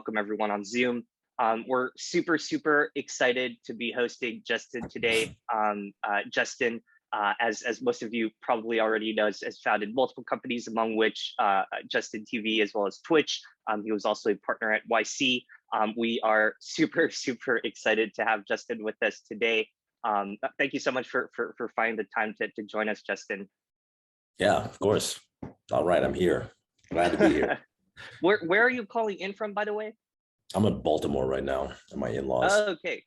welcome everyone on Zoom. We're super excited to be hosting Justin today. Justin, as most of you probably already know, has founded multiple companies, among which Justin TV as well as Twitch. He was also a partner at YC. We are super excited to have Justin with us today. Thank you so much for finding the time to join us, Justin. Yeah, of course. All right, I'm here. Glad to be here. Where are you calling in from, by the way? I'm in Baltimore right now at my in-laws. Oh, okay.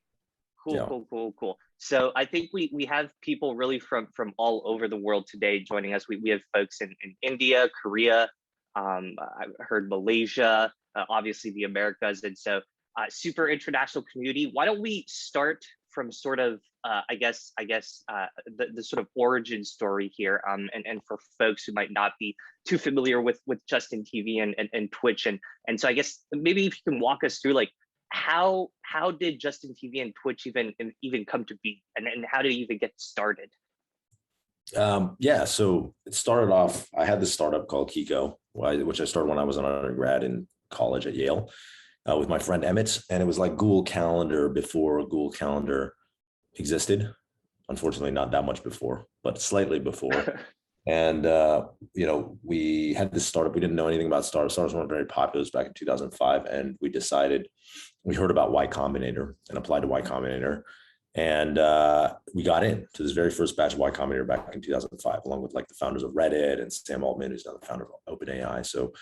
Cool. So I think we have people really from all over the world today joining us. We have folks in India, Korea, I've heard Malaysia, obviously the Americas, and so super international community. Why don't we start from sort of I guess the sort of origin story here, and for folks who might not be too familiar with Justin TV and Twitch, and so I guess maybe if you can walk us through, like, how did Justin TV and Twitch even come to be, and how did it even get started? Yeah, so it started off, I had this startup called Kiko, which I started when I was an undergrad in college at Yale with my friend Emmett, and it was like Google Calendar before Google Calendar existed. Unfortunately, not that much before, but slightly before. And we had this startup. We didn't know anything about startups. Startups weren't very popular. It was back in 2005, and we heard about Y Combinator and applied to Y Combinator, and we got in to this very first batch of Y Combinator back in 2005, along with like the founders of Reddit and Sam Altman, who's now the founder of OpenAI. So,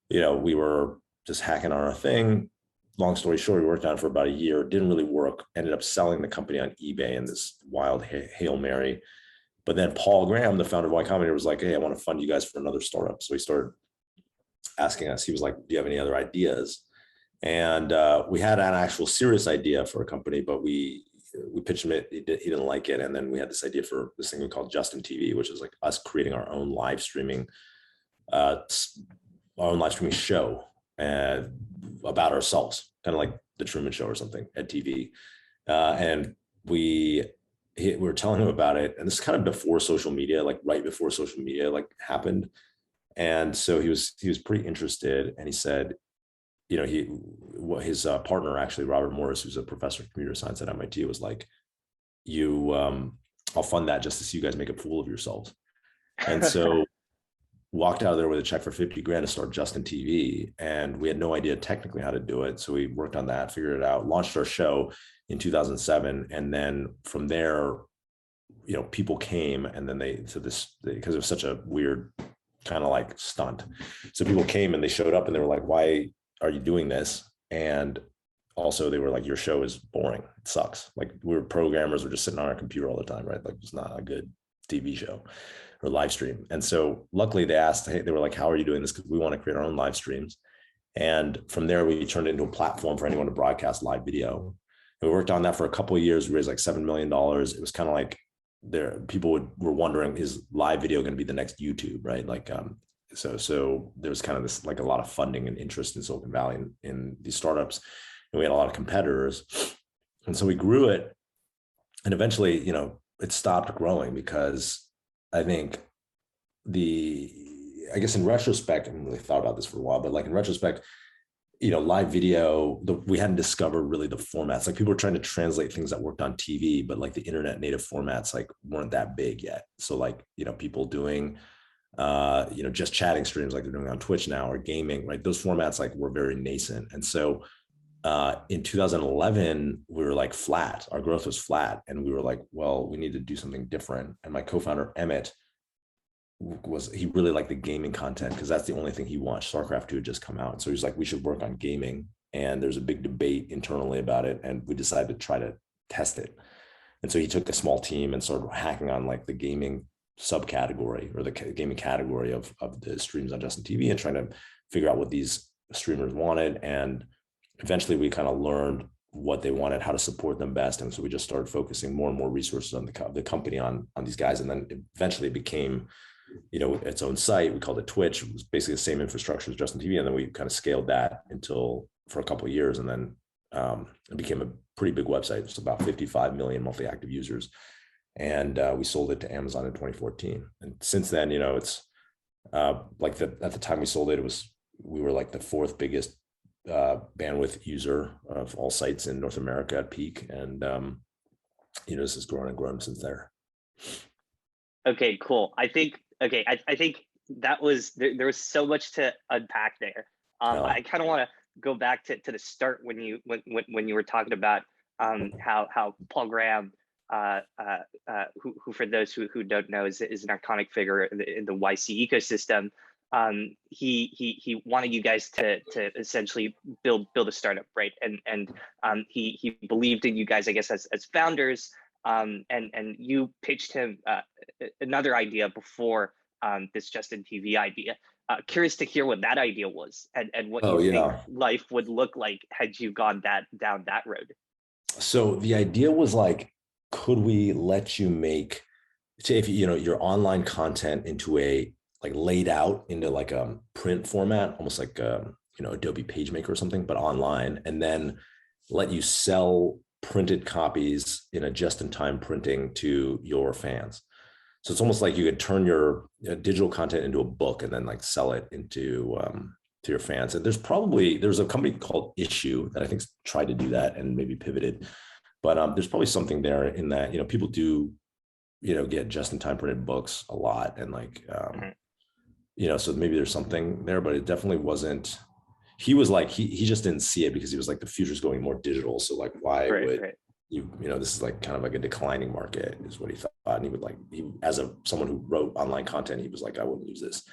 we were just hacking on our thing. Long story short, we worked on it for about a year. Didn't really work. Ended up selling the company on eBay in this wild Hail Mary. But then Paul Graham, the founder of Y Combinator, was like, "Hey, I want to fund you guys for another startup." So he started asking us. He was like, "Do you have any other ideas?" And we had an actual serious idea for a company, but we pitched him it. He didn't like it. And then we had this idea for this thing we called Justin TV, which is like us creating our own live streaming show about ourselves, kind of like the Truman Show or something at TV. And we were telling him about it, and this is kind of before social media, like right before social media like happened. And so he was pretty interested, and he said, his partner, actually Robert Morris, who's a professor of computer science at MIT, was like, I'll fund that just to see you guys make a fool of yourselves. And so walked out of there with a check for 50 grand to start Justin TV. And we had no idea technically how to do it. So we worked on that, figured it out, launched our show in 2007. And then from there, people came, and then because it was such a weird kind of like stunt. So people came and they showed up and they were like, "Why are you doing this?" And also they were like, "Your show is boring. It sucks." Like, we're programmers, we're just sitting on our computer all the time, right? Like, it's not a good TV show or live stream. And so luckily they were like, "How are you doing this?" Because we want to create our own live streams. And from there, we turned it into a platform for anyone to broadcast live video. And we worked on that for a couple of years. We raised like $7 million. It was kind of like people were wondering, is live video going to be the next YouTube, right? Like, so there was kind of this, like, a lot of funding and interest in Silicon Valley in these startups. And we had a lot of competitors. And so we grew it. And eventually, it stopped growing because I think I guess in retrospect, I haven't really thought about this for a while, but like in retrospect, live video, we hadn't discovered really the formats. Like, people were trying to translate things that worked on TV, but like the internet native formats like weren't that big yet. So like, people doing, just chatting streams like they're doing on Twitch now, or gaming, right? Those formats like were very nascent. And so in 2011, we were like flat. Our growth was flat. And we were like, well, we need to do something different. And my co-founder, Emmett, he really liked the gaming content because that's the only thing he watched. StarCraft 2 had just come out. So he's like, we should work on gaming. And there's a big debate internally about it. And we decided to try to test it. And so he took a small team and started hacking on like the gaming subcategory, or the gaming category of the streams on Justin TV, and trying to figure out what these streamers wanted. And eventually we kind of learned what they wanted, how to support them best. And so we just started focusing more and more resources on the company on these guys. And then eventually it became, its own site. We called it Twitch. It was basically the same infrastructure as Justin TV. And then we kind of scaled that for a couple of years. And then it became a pretty big website. It's about 55 million monthly active users. And we sold it to Amazon in 2014. And since then, it's at the time we sold it, we were like the fourth biggest bandwidth user of all sites in North America at peak. And, this has grown and grown since there. Okay, cool. I think that was there was so much to unpack there. I kind of want to go back to the start when you were talking about how Paul Graham, who for those who don't know is an iconic figure in the YC ecosystem. He wanted you guys to essentially build a startup, right? And he believed in you guys, I guess, as founders. And you pitched him another idea before this Justin TV idea. Curious to hear what that idea was and what you think life would look like had you gone down that road. So the idea was like, could we let you make, say, if your online content into a like laid out into like a print format, almost like Adobe PageMaker or something, but online, and then let you sell printed copies in a just-in-time printing to your fans. So it's almost like you could turn your digital content into a book and then like sell it into to your fans. And there's a company called Issue that I think tried to do that and maybe pivoted, but there's probably something there in that, people do, get just-in-time printed books a lot. And like, so maybe there's something there, but it definitely wasn't. He was like, he just didn't see it because he was like, the future's going more digital. So like, why would this is like kind of like a declining market is what he thought. And he would like, someone who wrote online content, he was like, I wouldn't use this.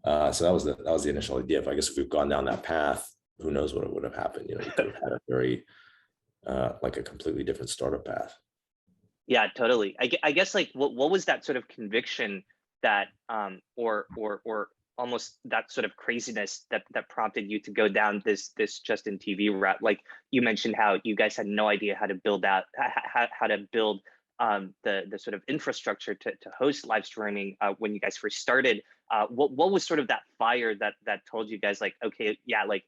So that was the initial idea. I guess if we've gone down that path, who knows what would have happened? You could have had a very, like a completely different startup path. Yeah, totally. I guess like, what was that sort of conviction that, or almost that sort of craziness that prompted you to go down this Justin TV route? Like you mentioned how you guys had no idea how to build out, how to build the sort of infrastructure to host live streaming when you guys first started. What was sort of that fire that told you guys like, okay, yeah, like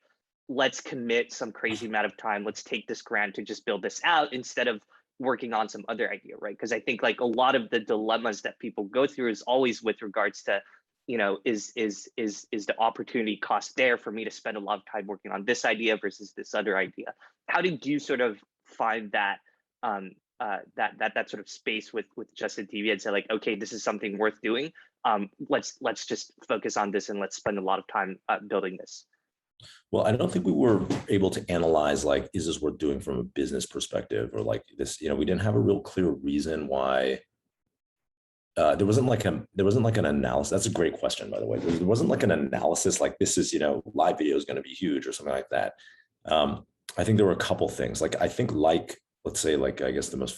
let's commit some crazy amount of time. Let's take this grant to just build this out instead of working on some other idea, right? Because I think like a lot of the dilemmas that people go through is always with regards to, is the opportunity cost there for me to spend a lot of time working on this idea versus this other idea? How did you sort of find that that sort of space with Justin TV and say like, okay, this is something worth doing. Let's just focus on this and let's spend a lot of time building this. Well, I don't think we were able to analyze like, is this worth doing from a business perspective, or like this, we didn't have a real clear reason why. There wasn't like an analysis. That's a great question, by the way. There wasn't like an analysis like this is, live video is going to be huge or something like that. I think there were a couple things. Like, I think like, let's say like, I guess the most,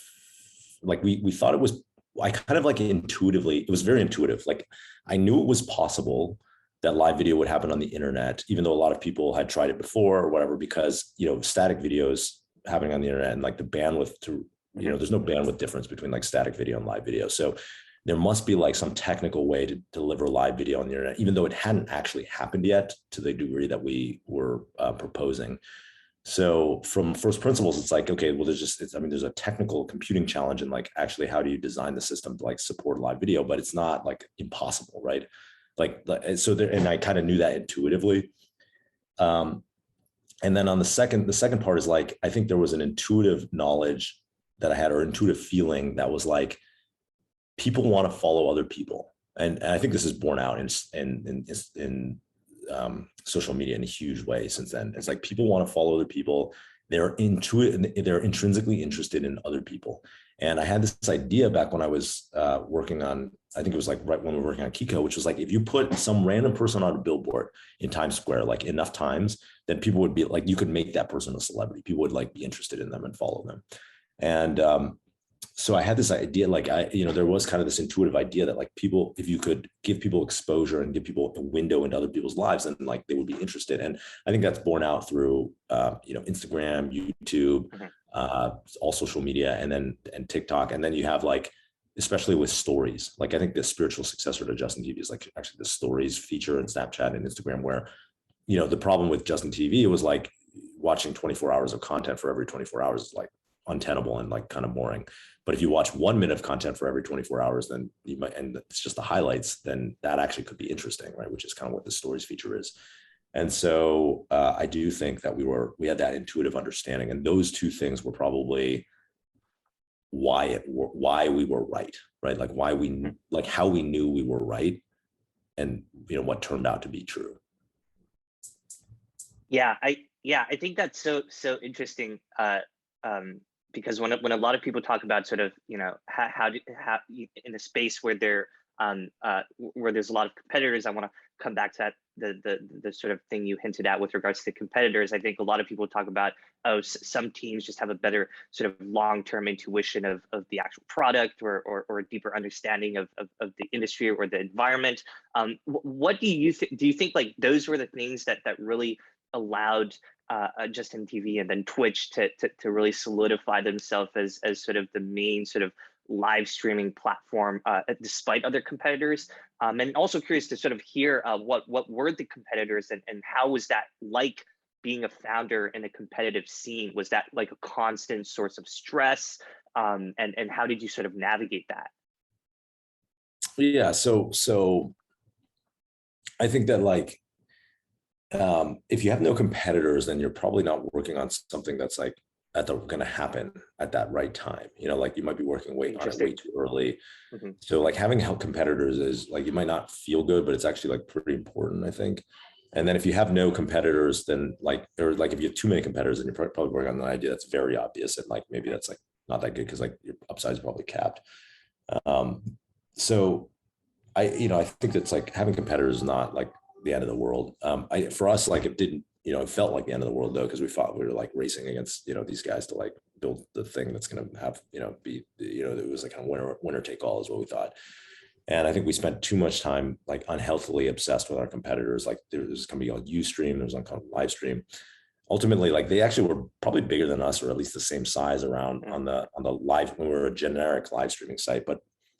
like we thought it was, I kind of like intuitively, it was very intuitive. Like I knew it was possible that live video would happen on the internet, even though a lot of people had tried it before or whatever, because, static videos happening on the internet and like the bandwidth to, there's no bandwidth difference between like static video and live video. So there must be like some technical way to deliver live video on the internet, even though it hadn't actually happened yet to the degree that we were proposing. So from first principles, it's like, okay, well, there's a technical computing challenge and like, actually, how do you design the system to like support live video? But it's not like impossible, right? So there, and I kind of knew that intuitively. And then on the second part is like, I think there was an intuitive knowledge that I had, or intuitive feeling that was like, people want to follow other people. And I think this is borne out in social media in a huge way since then. It's like, people want to follow other people. They're intrinsically interested in other people. And I had this idea back when I was working on, I think it was like right when we were working on Kiko, which was like, if you put some random person on a billboard in Times Square, like enough times, then people would be like, you could make that person a celebrity. People would like be interested in them and follow them. And so I had this idea, like there was kind of this intuitive idea that like people, if you could give people exposure and give people a window into other people's lives, then like they would be interested. And I think that's borne out through, Instagram, YouTube, all social media, and TikTok. And then you have like, especially with stories, like I think the spiritual successor to Justin TV is like actually the stories feature in Snapchat and Instagram, where, the problem with Justin TV was like watching 24 hours of content for every 24 hours is like untenable and like kind of boring. But if you watch 1 minute of content for every 24 hours, then you might, and it's just the highlights, then that actually could be interesting, right? Which is kind of what the stories feature is. And so I do think that we had that intuitive understanding, and those two things were probably why we were right, like why we like how we knew we were right, and what turned out to be true. Yeah, I think that's so interesting. Because when a lot of people talk about sort of how in a space where where there's a lot of competitors, I want to come back to that the sort of thing you hinted at with regards to competitors. I think a lot of people talk about, oh, some teams just have a better sort of long-term intuition of the actual product, or a deeper understanding of the industry or the environment. What do you think? Do you think like those were the things that really allowed Justin TV and then Twitch to really solidify themselves as sort of the main sort of live streaming platform, despite other competitors? And also curious to sort of hear what were the competitors, and how was that like being a founder in a competitive scene? Was that like a constant source of stress? And how did you sort of navigate that? Yeah, so I think that like if you have no competitors, then you're probably not working on something that's like going to happen at that right time. Like you might be working on it way too early. Mm-hmm. So like having competitors is like, you might not feel good, but it's actually like pretty important, I think. And then if you have no competitors, then or if you have too many competitors, then you're probably working on an idea that's very obvious, and like maybe that's like not that good because like your upside is probably capped. So I think that's like having competitors is not like the end of the world. For us, like it didn't, it felt like the end of the world though, because we thought we were like racing against, these guys to like build the thing that's going to have, be, it was like kind of winner take all is what we thought. And I think we spent too much time like unhealthily obsessed with our competitors. Like there was a company called Ustream, there was one called Livestream. Ultimately, like they actually were probably bigger than us, or at least the same size around on the live, when we were a generic live streaming site. But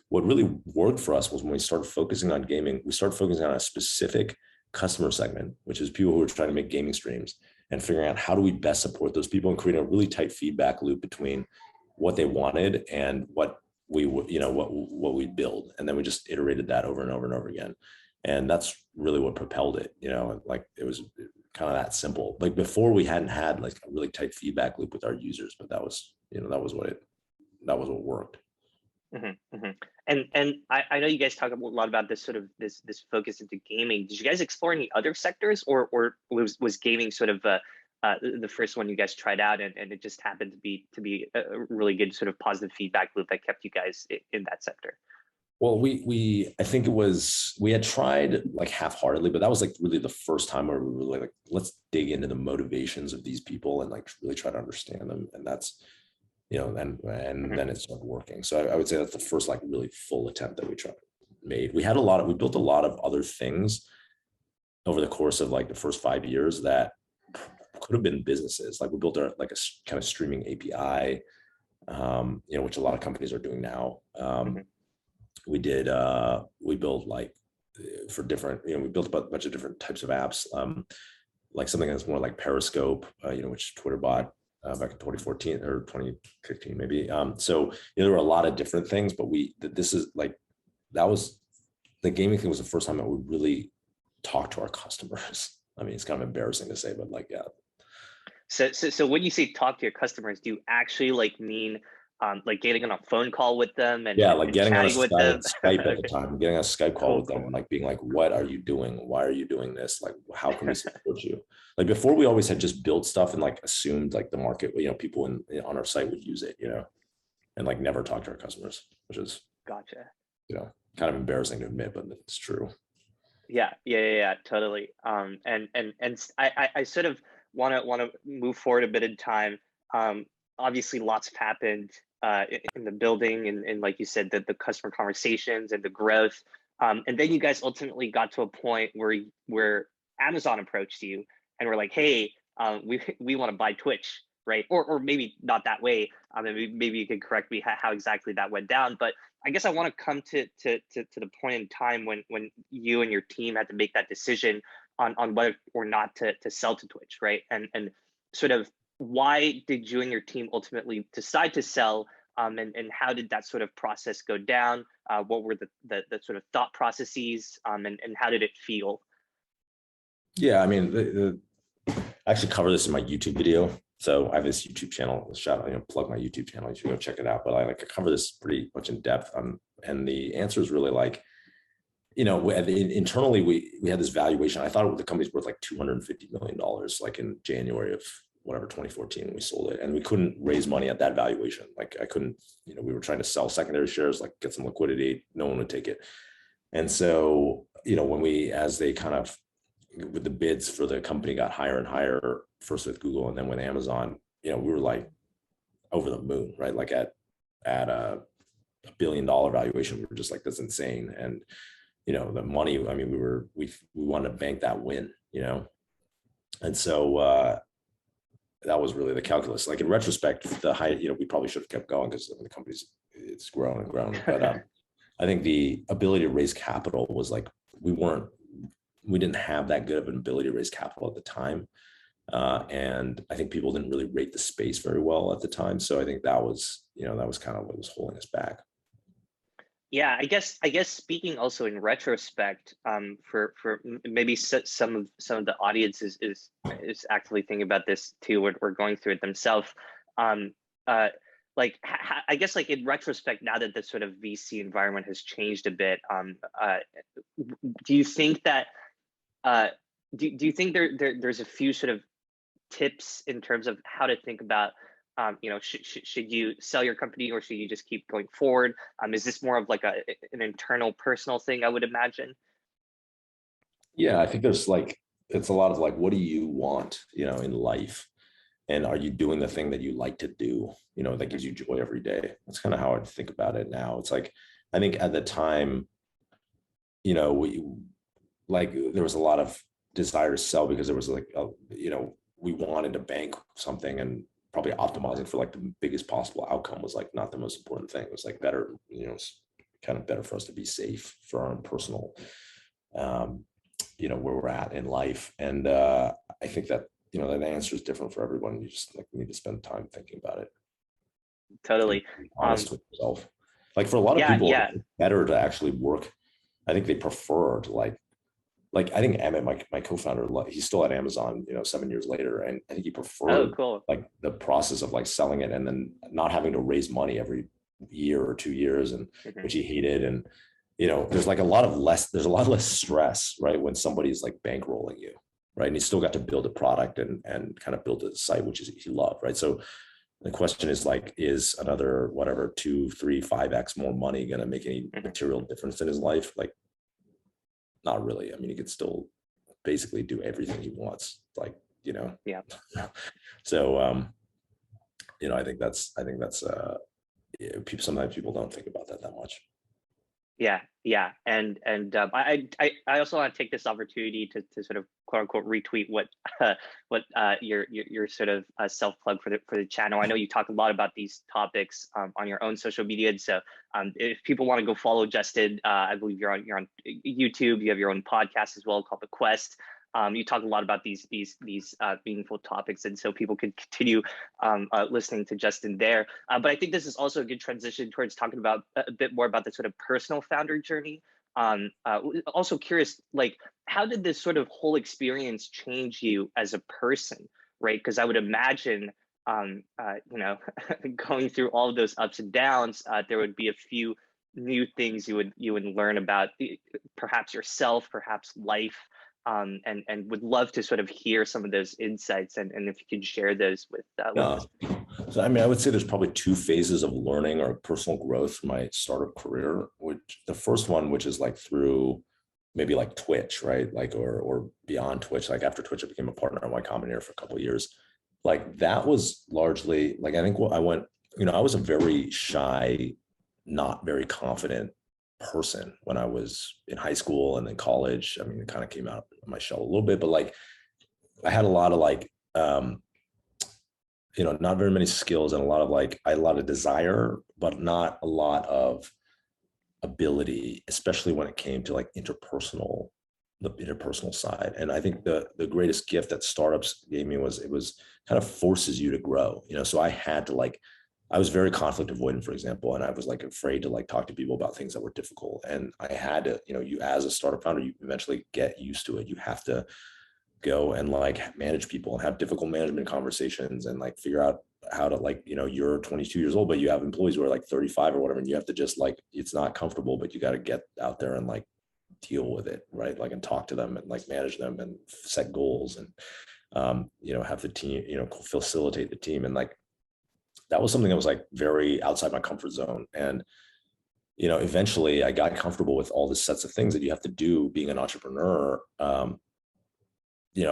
what really worked for us was when we started focusing on gaming, we started focusing on a specific customer segment, which is people who are trying to make gaming streams, and figuring out how do we best support those people and create a really tight feedback loop between what they wanted and what we would, what we build. And then we just iterated that over and over and over again. And that's really what propelled it, like it was kind of that simple. Like before, we hadn't had like a really tight feedback loop with our users, but that was what worked. Mm-hmm, mm-hmm. And I know you guys talk a lot about this sort of this focus into gaming. Did you guys explore any other sectors, or was gaming sort of the first one you guys tried out, and it just happened to be a really good sort of positive feedback loop that kept you guys in that sector? Well, I think we had tried like half-heartedly, but that was like really the first time where we were really like, let's dig into the motivations of these people and like really try to understand them. And that's, and then it started working. So I would say that's the first like really full attempt that we made. We built a lot of other things over the course of like the first 5 years that could have been businesses. Like we built like a kind of streaming API, which a lot of companies are doing now. We built like for different, we built a bunch of different types of apps, like something that's more like Periscope, which Twitter bought back in 2014 or 2015 maybe. So there were a lot of different things, but that was the gaming thing was the first time that we really talked to our customers. I mean, it's kind of embarrassing to say, but like, yeah. So when you say talk to your customers, do you actually like mean like getting on a phone call with them and getting on a Skype at the time, getting a Skype call with them, and like being like, what are you doing? Why are you doing this? Like, how can we support you? Like before, we always had just built stuff and like assumed like the market, people on our site would use it, and like never talk to our customers, which is gotcha. Kind of embarrassing to admit, but it's true. Yeah, totally. And I sort of want to move forward a bit in time. Obviously, lots have happened in the building, and like you said, the customer conversations and the growth. And then you guys ultimately got to a point where Amazon approached you and were like, "Hey, we want to buy Twitch." Right, or maybe not that way. Maybe you could correct me how exactly that went down. But I guess I want to come to the point in time when you and your team had to make that decision on whether or not to sell to Twitch, right? And sort of why did you and your team ultimately decide to sell? And how did that sort of process go down? What were the sort of thought processes? And how did it feel? Yeah, I mean, I actually cover this in my YouTube video. So I have this YouTube channel. Shout out, plug my YouTube channel. You should go check it out. But I cover this pretty much in depth. And the answer is really like, internally we had this valuation. I thought the company's worth like $250 million, like in January of whatever 2014 when we sold it, and we couldn't raise money at that valuation. Like I couldn't, we were trying to sell secondary shares, like get some liquidity. No one would take it. And so, as they kind of, with the bids for the company got higher and higher, first with Google and then with Amazon, we were like over the moon, right? Like at a $1 billion valuation, we were just like, that's insane. And the money, I mean, we wanted to bank that win, and so that was really the calculus. Like in retrospect, the high, we probably should have kept going because the company's, it's grown and grown. But I think the ability to raise capital was like, we didn't have that good of an ability to raise capital at the time. And I think people didn't really rate the space very well at the time. So I think that was kind of what was holding us back. Yeah, I guess speaking also in retrospect, for maybe some of the audience is actually thinking about this too, or going through it themselves. Like I guess like in retrospect, now that the sort of VC environment has changed a bit, do you think that do you think there's a few sort of tips in terms of how to think about should you sell your company or should you just keep going forward? Is this more of like an internal personal thing, I would imagine? Yeah, I think there's like, it's a lot of like, what do you want, in life? And are you doing the thing that you like to do, that gives you joy every day? That's kind of how I think about it now. It's like, I think at the time, there was a lot of desire to sell because there was like, we wanted to bank something, and probably optimizing for like the biggest possible outcome was like not the most important thing. It was like better, it's kind of better for us to be safe for our own personal, where we're at in life. And I think that, that answer is different for everyone. You just like need to spend time thinking about it. Totally. Honest with yourself. Like for a lot of people, it's better to actually work. I think they prefer to like I think Emmett, my co-founder, he's still at Amazon, 7 years later. And I think he preferred like the process of like selling it and then not having to raise money every year or 2 years, and which he hated. And, there's a lot less stress, right? When somebody's like bankrolling you, right? And he still got to build a product and kind of build a site, which he loved, right? So the question is like, is another, whatever, 2, 3, 5x more money going to make any material difference in his life? Like, not really. I mean, he could still basically do everything he wants, like, Yeah. So, I think that's sometimes people don't think about that much. Yeah. And I also want to take this opportunity to sort of quote unquote retweet what your sort of self plug for the channel. I know you talk a lot about these topics on your own social media, and so if people want to go follow Justin, I believe you're on YouTube. You have your own podcast as well called The Quest. You talk a lot about these meaningful topics, and so people can continue listening to Justin there. But I think this is also a good transition towards talking about a bit more about the sort of personal founder journey. Also curious, like, how did this sort of whole experience change you as a person, right? Because I would imagine, going through all of those ups and downs, there would be a few new things you would learn about, perhaps yourself, perhaps life. And would love to sort of hear some of those insights, and if you could share those with us. So, I mean, I would say there's probably 2 phases of learning or personal growth for my startup career, which the first one, which is like through maybe like Twitch, right? Like, or beyond Twitch, like after Twitch, I became a partner at Y Combinator for a couple of years. Like that was largely like, I think I was a very shy, not very confident person when I was in high school and then college. I mean, it kind of came out of my shell a little bit, but like I had a lot of like, not very many skills and I had a lot of desire, but not a lot of ability, especially when it came to like the interpersonal side. And I think the greatest gift that startups gave me was it was kind of forces you to grow, so I was very conflict avoidant, for example, and I was like afraid to like talk to people about things that were difficult. And I had to, you as a startup founder, you eventually get used to it. You have to go and like manage people and have difficult management conversations and like figure out how to like, you're 22 years old, but you have employees who are like 35 or whatever. And you have to just like, it's not comfortable, but you got to get out there and like deal with it. Right. Like, and talk to them and like manage them and set goals and, have the team, facilitate the team. And like, that was something that was like very outside my comfort zone. And, eventually I got comfortable with all the sets of things that you have to do being an entrepreneur.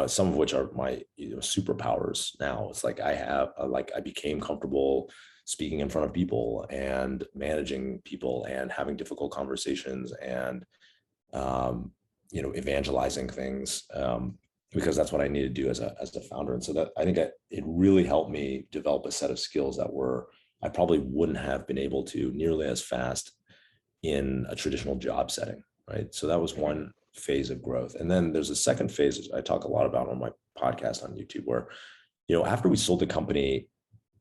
Some of which are my superpowers now. It's like I became comfortable speaking in front of people and managing people and having difficult conversations and, evangelizing things, because that's what I needed to do as a founder. And so that I think it really helped me develop a set of skills that I probably wouldn't have been able to nearly as fast in a traditional job setting. Right. So that was one phase of growth. And then there's a second phase I talk a lot about on my podcast on YouTube where, after we sold the company,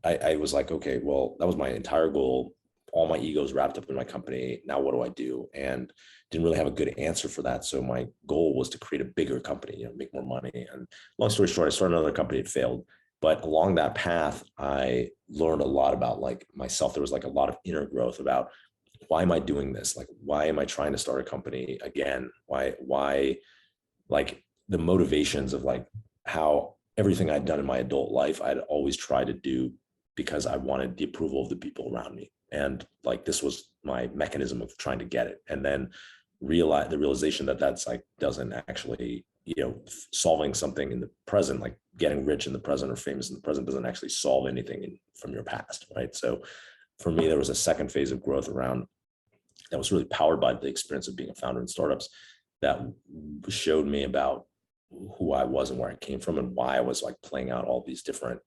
I was like, okay, well, that was my entire goal. All my egos wrapped up in my company. Now what do I do? And didn't really have a good answer for that. So my goal was to create a bigger company, make more money. And long story short, I started another company, it failed. But along that path, I learned a lot about like myself. There was like a lot of inner growth about why am I doing this? Like, why am I trying to start a company again? Why, like the motivations of like how everything I'd done in my adult life, I'd always tried to do because I wanted the approval of the people around me. And like, this was my mechanism of trying to get it. And then the realization that that's like, doesn't actually, solving something in the present, like getting rich in the present or famous in the present doesn't actually solve anything from your past. Right. So for me, there was a second phase of growth around that was really powered by the experience of being a founder in startups that showed me about who I was and where I came from and why I was like playing out all these different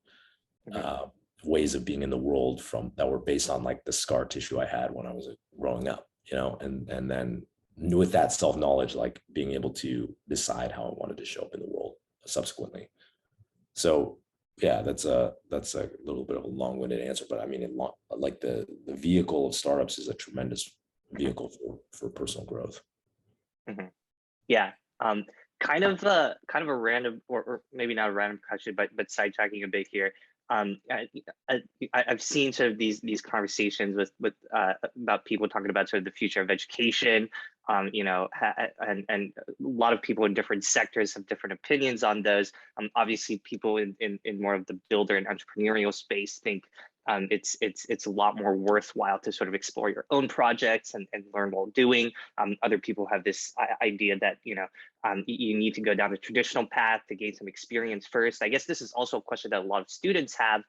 ways of being in the world that were based on like the scar tissue I had when I was growing up, and then with that self-knowledge, like being able to decide how I wanted to show up in the world subsequently. So yeah, that's a little bit of a long-winded answer, but I mean, like the vehicle of startups is a tremendous vehicle for personal growth. Mm-hmm. Yeah. Kind of a random, or maybe not a random question, but sidetracking a bit here. I've seen sort of these conversations with about people talking about sort of the future of education, and a lot of people in different sectors have different opinions on those. Obviously, people in more of the builder and entrepreneurial space think it's a lot more worthwhile to sort of explore your own projects and learn while doing. Other people have this idea that you need to go down the traditional path to gain some experience first. I guess this is also a question that a lot of students have.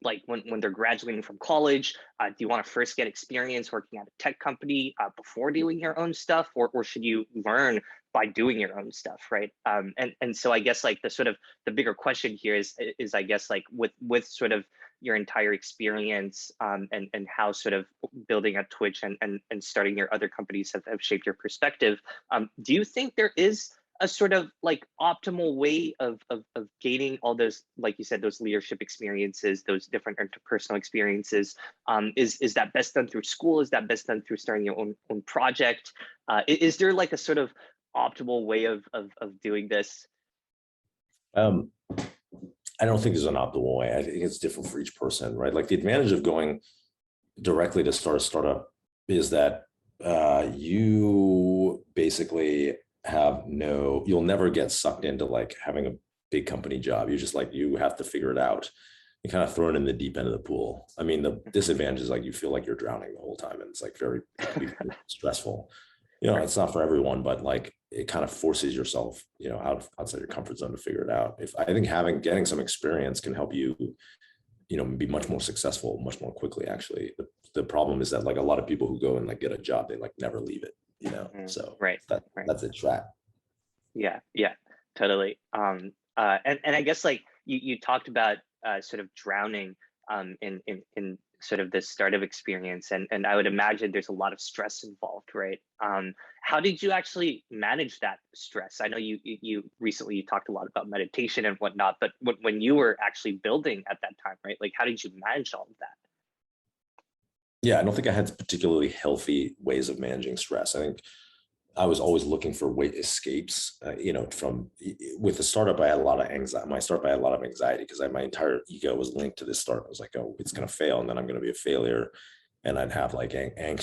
Like when they're graduating from college, do you want to first get experience working at a tech company before doing your own stuff, or should you learn by doing your own stuff, right? And so I guess like the bigger question here is I guess like with sort of your entire experience and how sort of building at Twitch and starting your other companies have shaped your perspective. Do you think there is a sort of like optimal way of gaining all those, like you said, those leadership experiences, those different interpersonal experiences? Is that best done through school? Is that best done through starting your own project? Is there like a sort of optimal way of doing this? I don't think there's an optimal way. I think it's different for each person, right? Like the advantage of going directly to start a startup is that you basically you'll never get sucked into like having a big company job. You just like, you have to figure it out. You're kind of thrown in the deep end of the pool. I mean, the disadvantage is like, you feel like you're drowning the whole time and it's like very stressful. It's not for everyone, but like it kind of forces yourself, outside your comfort zone to figure it out. I think getting some experience can help you, be much more successful, much more quickly. Actually, the problem is that like a lot of people who go and like get a job, they like never leave it, so right. That's a trap. Yeah, totally. And I guess like you talked about sort of drowning in sort of this startup experience, and I would imagine there's a lot of stress involved, right? How did you actually manage that stress? I know you recently talked a lot about meditation and whatnot, but when you were actually building at that time, right? Like, how did you manage all of that? Yeah, I don't think I had particularly healthy ways of managing stress. I think I was always looking for escapes, from with the startup, I had a lot of anxiety. My startup, I had a lot of anxiety because my entire ego was linked to this startup. I was like, oh, it's going to fail. And then I'm going to be a failure. And I'd have like I'd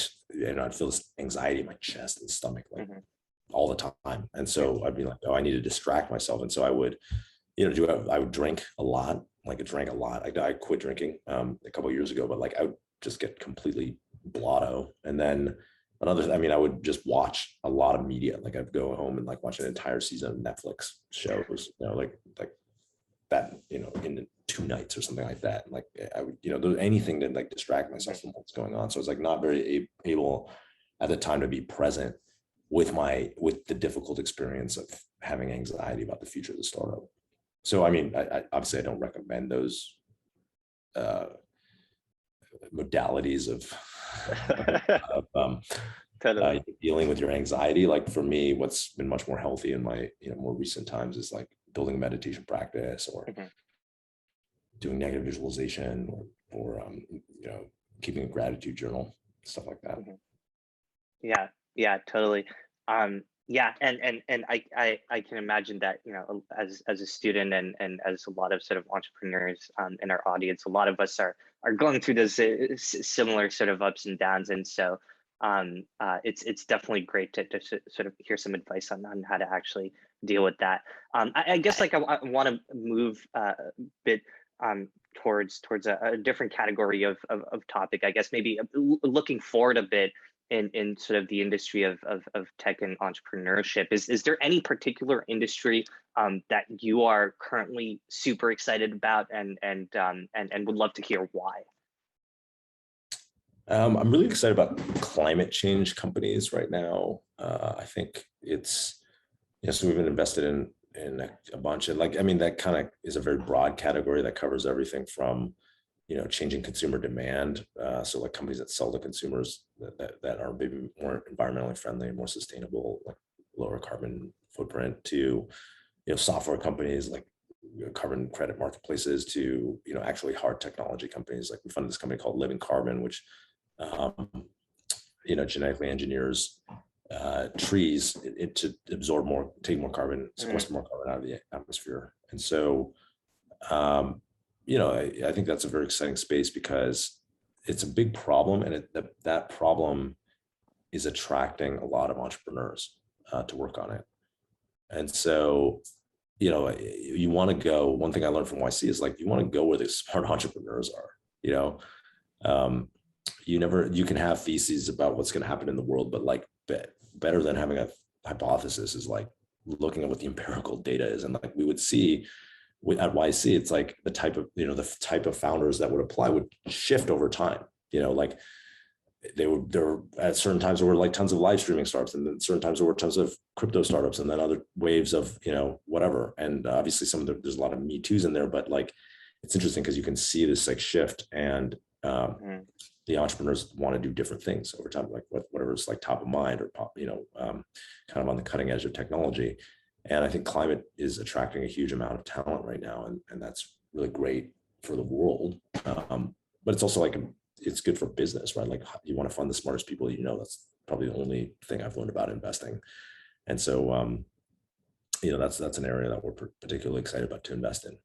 feel this anxiety in my chest and stomach, like all the time. And so I'd be like, oh, I need to distract myself. And so I would, I would drink a lot. Like I drank a lot. I quit drinking a couple of years ago, but like I would just get completely blotto. And then I would just watch a lot of media. Like I'd go home and like watch an entire season of Netflix shows, like that, in 2 nights or something like that. Like I would, there's anything to like distract myself from what's going on. So it's like not very able at the time to be present with the difficult experience of having anxiety about the future of the startup. So, I obviously I don't recommend those modalities of Totally. dealing with your anxiety. Like for me, what's been much more healthy in my more recent times is like building a meditation practice or doing negative visualization or keeping a gratitude journal, stuff like that. Yeah, totally. Yeah, and I can imagine that, as a student and as a lot of sort of entrepreneurs in our audience, a lot of us are going through those similar sort of ups and downs, and so it's definitely great to sort of hear some advice on how to actually deal with that. I guess like I want to move a bit towards a different category of topic. I guess maybe looking forward a bit in sort of the industry of tech and entrepreneurship. Is there any particular industry that you are currently super excited about and would love to hear why? I'm really excited about climate change companies right now. I think it's, so we've been invested in a bunch of that kind of is a very broad category that covers everything from, changing consumer demand. So like companies that sell to consumers that are maybe more environmentally friendly and more sustainable, like lower carbon footprint, to, software companies like carbon credit marketplaces, to, actually hard technology companies. Like we funded this company called Living Carbon, which, genetically engineers trees to absorb more, take more carbon, sequester more carbon out of the atmosphere. And so, I think that's a very exciting space because it's a big problem, and that problem is attracting a lot of entrepreneurs to work on it. And so, you want to go. One thing I learned from YC is like you want to go where the smart entrepreneurs are. You can have theses about what's going to happen in the world, but like better than having a hypothesis is like looking at what the empirical data is. And like we would see at YC, it's like the type of founders that would apply would shift over time. Like there were at certain times there were like tons of live streaming startups, and then certain times there were tons of crypto startups, and then other waves of whatever. And obviously there's a lot of Me Too's in there, but like it's interesting because you can see this like shift, and the entrepreneurs want to do different things over time, like whatever's like top of mind or kind of on the cutting edge of technology. And I think climate is attracting a huge amount of talent right now, and that's really great for the world. But it's also like it's good for business, right? Like you want to fund the smartest people. That's probably the only thing I've learned about investing. And so, that's an area that we're particularly excited about to invest in.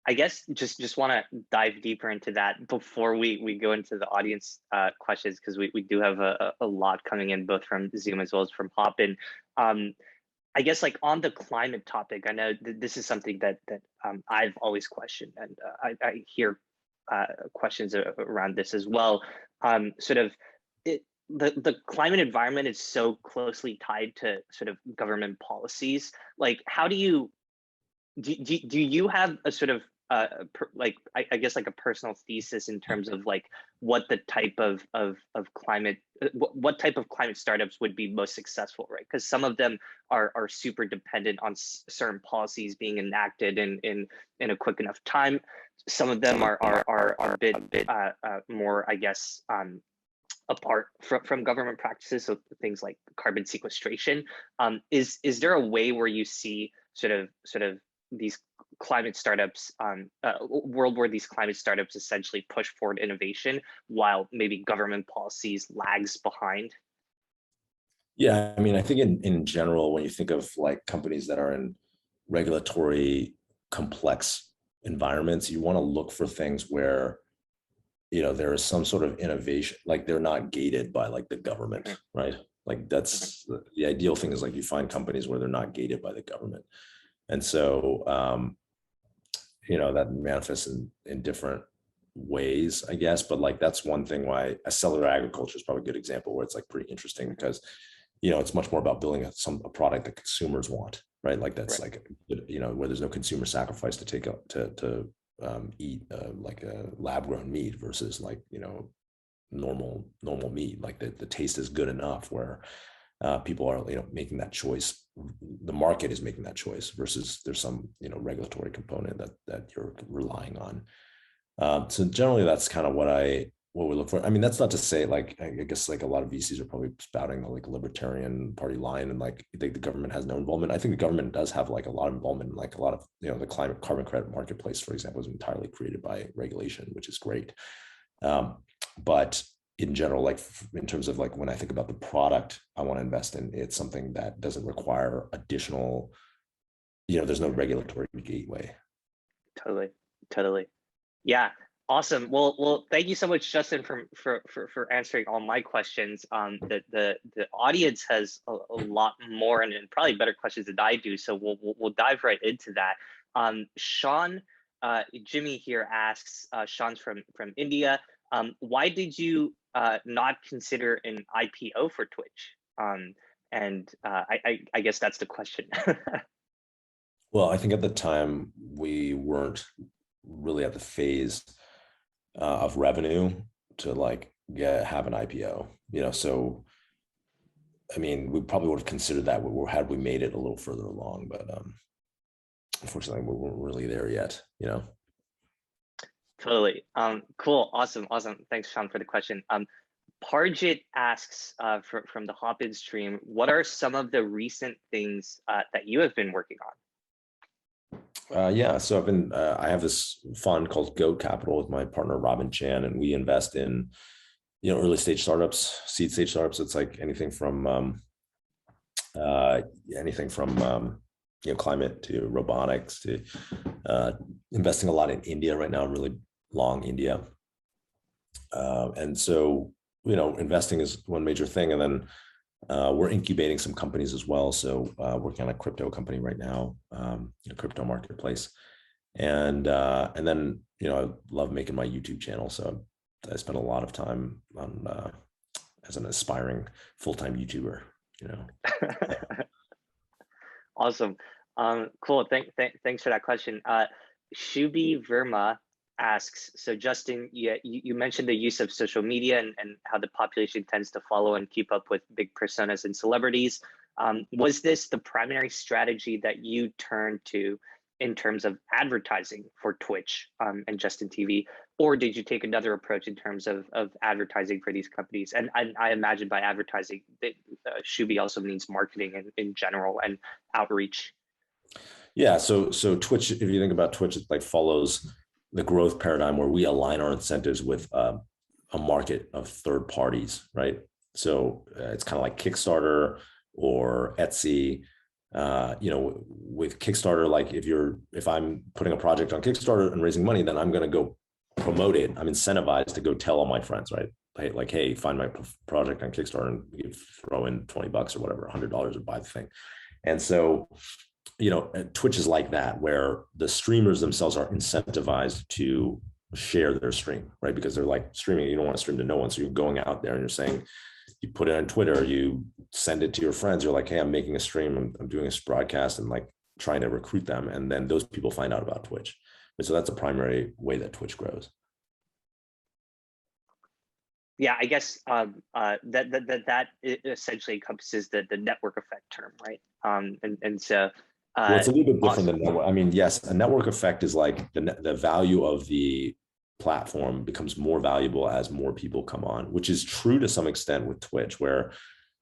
I guess just want to dive deeper into that before we go into the audience questions, because we do have a lot coming in both from Zoom as well as from Hopin. I guess like on the climate topic, I know this is something that I've always questioned, and I hear questions around this as well. The climate environment is so closely tied to sort of government policies. Like, how do you have a sort of I guess like a personal thesis in terms of like what the type of climate, what type of climate startups would be most successful, right? Because some of them are super dependent on certain policies being enacted in a quick enough time. Some of them are a bit more, I guess, apart from government practices, so things like carbon sequestration. Is there a way where you see sort of these climate startups, world where these climate startups essentially push forward innovation while maybe government policies lags behind? Yeah, I mean, I think in general, when you think of like companies that are in regulatory complex environments, you want to look for things where, there is some sort of innovation, like they're not gated by like the government, right? Like that's the ideal thing, is like you find companies where they're not gated by the government. And so, that manifests in different ways, I guess. But like, that's one thing why a cellular agriculture is probably a good example, where it's like pretty interesting because, it's much more about building a product that consumers want, right? Like that's Right. like, where there's no consumer sacrifice to take up to eat like a lab grown meat versus like, normal meat. Like the taste is good enough where people are, making that choice. The market is making that choice versus there's some, regulatory component that you're relying on. So generally, that's kind of what we look for. I mean, that's not to say, like, I guess like a lot of VCs are probably spouting the like libertarian party line and like the government has no involvement. I think the government does have like a lot of involvement in like a lot of, the climate carbon credit marketplace, for example, is entirely created by regulation, which is great. But in general, like in terms of like when I think about the product I want to invest in, it's something that doesn't require additional, there's no regulatory gateway. Totally. Yeah, awesome. Well, thank you so much, Justin, for answering all my questions. The audience has a lot more and probably better questions than I do, so we'll dive right into that. Sean, Jimmy here asks. Sean's from India. Why did you not consider an IPO for Twitch? I guess that's the question. Well, I think at the time we weren't really at the phase of revenue to like have an IPO, so I mean, we probably would have considered that had we made it a little further along, but unfortunately we weren't really there yet. Totally. Cool. Awesome. Thanks, Sean, for the question. Parjit asks from the Hop-In stream, what are some of the recent things that you have been working on? Yeah, so I have this fund called Goat Capital with my partner Robin Chan, and we invest in early stage startups, seed stage startups. It's like anything from climate to robotics to investing a lot in India right now. I'm really long India, and so investing is one major thing, and then we're incubating some companies as well. So working on a crypto company right now, a crypto marketplace. And then, I love making my YouTube channel. So I spend a lot of time on as an aspiring full-time YouTuber, Awesome. Cool. Thanks for that question. Shubi Verma asks, so Justin, you mentioned the use of social media and how the population tends to follow and keep up with big personas and celebrities. Was this the primary strategy that you turned to in terms of advertising for Twitch and Justin TV, or did you take another approach in terms of advertising for these companies? And I imagine by advertising, Shubi also means marketing in general and outreach. Yeah, so Twitch, if you think about Twitch, it like follows the growth paradigm where we align our incentives with a market of third parties, right? So it's kind of like Kickstarter or Etsy. With Kickstarter, like if I'm putting a project on Kickstarter and raising money, then I'm going to go promote it. I'm incentivized to go tell all my friends, right? Like, hey, find my project on Kickstarter and you throw in $20 or whatever, $100 or buy the thing. And so Twitch is like that, where the streamers themselves are incentivized to share their stream, right? Because they're like streaming, you don't want to stream to no one. So you're going out there and you're saying, you put it on Twitter, you send it to your friends. You're like, hey, I'm making a stream. I'm doing a broadcast and like trying to recruit them. And then those people find out about Twitch. And so that's a primary way that Twitch grows. Yeah, I guess that essentially encompasses the network effect term, right? And so well, it's a little bit different than network. I mean, yes, a network effect is like the value of the platform becomes more valuable as more people come on, which is true to some extent with Twitch, where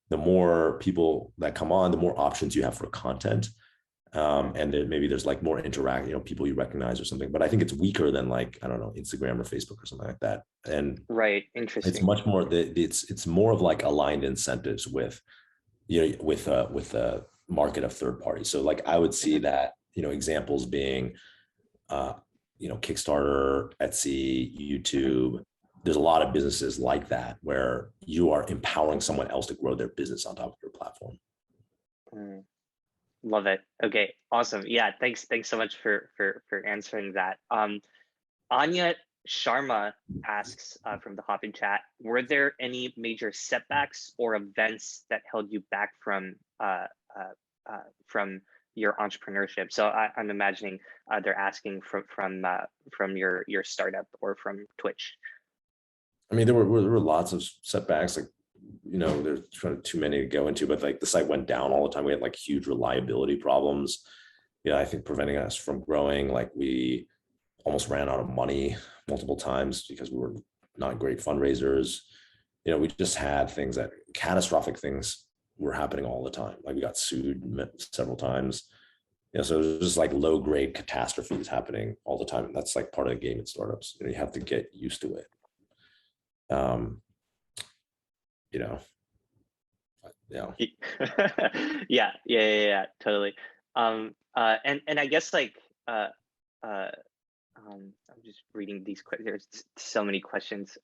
the more people that come on, the more options you have for content. And then maybe there's like more interact, people you recognize or something. But I think it's weaker than like, I don't know, Instagram or Facebook or something like that. And right, interesting. It's much more it's more of like aligned incentives with with a market of third parties. So like I would see that, examples being, Kickstarter, Etsy, YouTube. There's a lot of businesses like that where you are empowering someone else to grow their business on top of your platform. Love it. Okay, awesome. Yeah, thanks so much for answering that. Anya Sharma asks from the Hopin chat, were there any major setbacks or events that held you back from your entrepreneurship? So I'm imagining they're asking from your startup or from Twitch. I mean, there were lots of setbacks. Like, there's kind of too many to go into, but like the site went down all the time. We had like huge reliability problems. I think preventing us from growing. Like we almost ran out of money multiple times because we were not great fundraisers. We just had catastrophic things were happening all the time. Like we got sued several times. So it was just like low grade catastrophes happening all the time. And that's like part of the game in startups. You have to get used to it. Yeah, totally. And I guess like I'm just reading these questions. There's so many questions.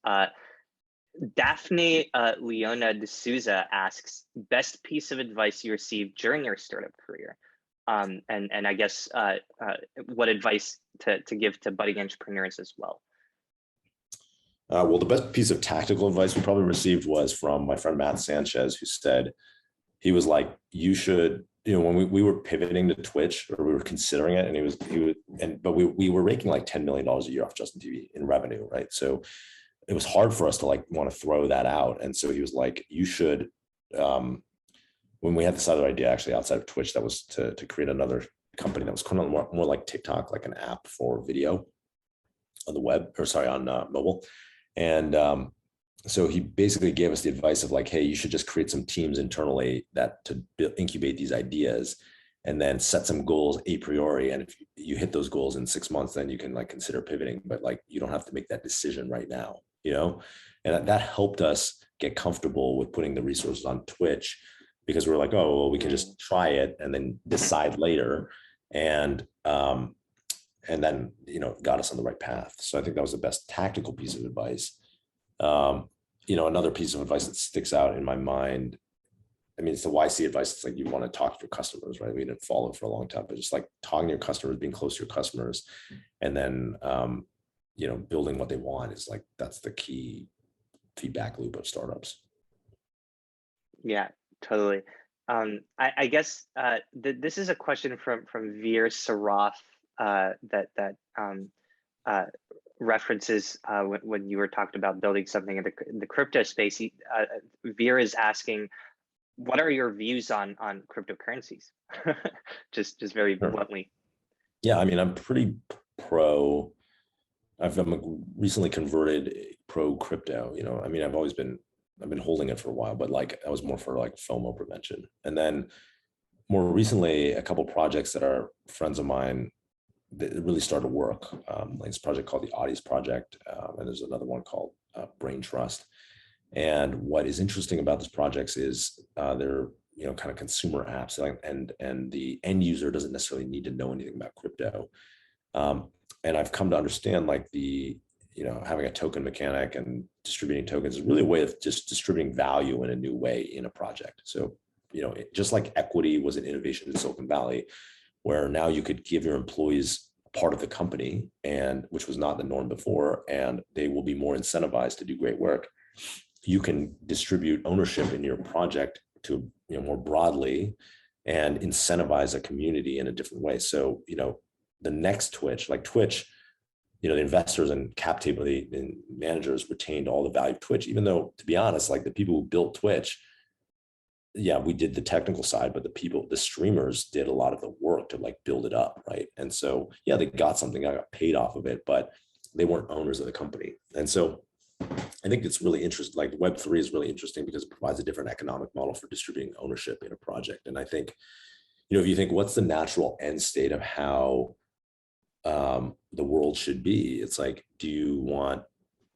Daphne Leona D'Souza asks, best piece of advice you received during your startup career, and I guess what advice to give to budding entrepreneurs as well. Well, the best piece of tactical advice we probably received was from my friend Matt Sanchez, who said, he was like, you should, when we were pivoting to Twitch, or we were considering it, but we were making like $10 million a year off Justin TV in revenue, right? So it was hard for us to like want to throw that out. And so he was like, you should, when we had this other idea actually outside of Twitch, that was to create another company that was kind of more like TikTok, like an app for video on the web, or sorry, on mobile. And so he basically gave us the advice of like, hey, you should just create some teams internally to incubate these ideas, and then set some goals a priori. And if you hit those goals in 6 months, then you can like consider pivoting, but like, you don't have to make that decision right now, and that helped us get comfortable with putting the resources on Twitch, because we were like, oh, well, we can just try it and then decide later. And then, got us on the right path. So I think that was the best tactical piece of advice. Another piece of advice that sticks out in my mind, I mean, it's the YC advice. It's like, you want to talk to your customers, right? We didn't follow it for a long time, but just like talking to your customers, being close to your customers, and then, building what they want is like, that's the key feedback loop of startups. Yeah, totally. I guess this is a question from Veer Saraf that references when you were talking about building something in the crypto space. Veer is asking, what are your views on cryptocurrencies? just very bluntly. Yeah, I mean, I'm pretty pro. I've recently converted pro crypto. I mean, I've been holding it for a while, but like I was more for like FOMO prevention. And then more recently, a couple projects that are friends of mine that really started to work. Like this project called the Audience Project, and there's another one called Brain Trust. And what is interesting about these projects is they're kind of consumer apps, and the end user doesn't necessarily need to know anything about crypto. And I've come to understand like having a token mechanic and distributing tokens is really a way of just distributing value in a new way in a project. So, just like equity was an innovation in Silicon Valley, where now you could give your employees part of the company, and which was not the norm before, and they will be more incentivized to do great work. You can distribute ownership in your project to, more broadly, and incentivize a community in a different way. So, the next Twitch, like Twitch, the investors and cap table and managers retained all the value of Twitch, even though, to be honest, like the people who built Twitch, yeah, we did the technical side, but the streamers did a lot of the work to like build it up, right? And so, yeah, they got something, I got paid off of it, but they weren't owners of the company. And so I think it's really interesting. Like Web3 is really interesting because it provides a different economic model for distributing ownership in a project. And I think, if you think what's the natural end state of how the world should be, it's like, do you want